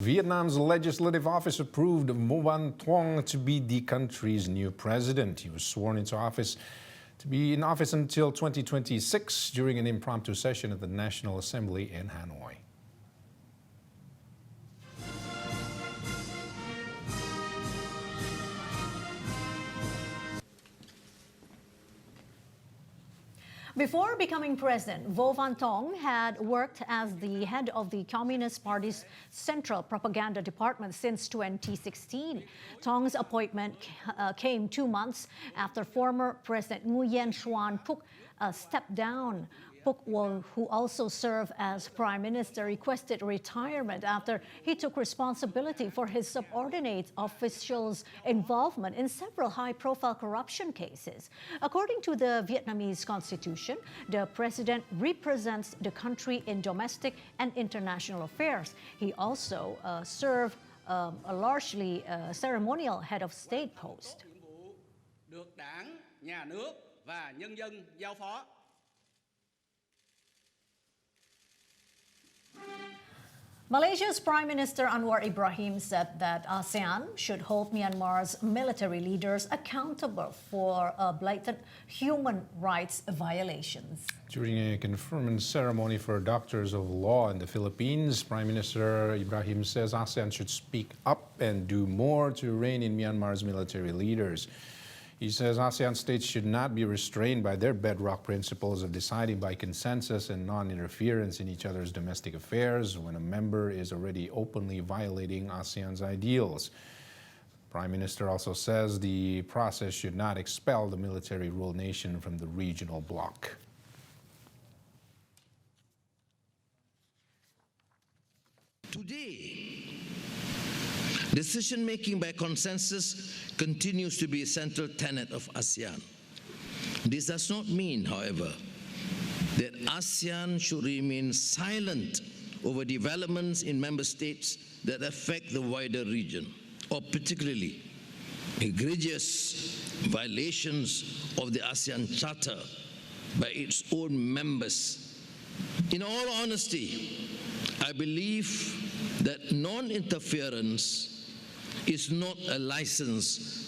Vietnam's legislative office approved Vo Van Thuong to be the country's new president. He was sworn into office to be in office until 2026 during an impromptu session at the National Assembly in Hanoi. Before becoming president, Vo Van Thuong had worked as the head of the Communist Party's Central Propaganda Department since 2016. Thuong's appointment came 2 months after former President Nguyen Xuan Phuc stepped down. Phuc, who also served as prime minister, requested retirement after he took responsibility for his subordinate officials' involvement in several high-profile corruption cases. According to the Vietnamese constitution, the president represents the country in domestic and international affairs. He also served a largely ceremonial head of state post. Được Đảng, Nhà nước và nhân dân giao phó. Malaysia's Prime Minister Anwar Ibrahim said that ASEAN should hold Myanmar's military leaders accountable for blatant human rights violations. During a conferment ceremony for doctors of law in the Philippines, Prime Minister Ibrahim says ASEAN should speak up and do more to rein in Myanmar's military leaders. He says ASEAN states should not be restrained by their bedrock principles of deciding by consensus and non-interference in each other's domestic affairs when a member is already openly violating ASEAN's ideals. The Prime Minister also says the process should not expel the military-ruled nation from the regional bloc. Today, decision-making by consensus continues to be a central tenet of ASEAN. This does not mean, however, that ASEAN should remain silent over developments in member states that affect the wider region, or particularly egregious violations of the ASEAN Charter by its own members. In all honesty, I believe that non-interference is not a license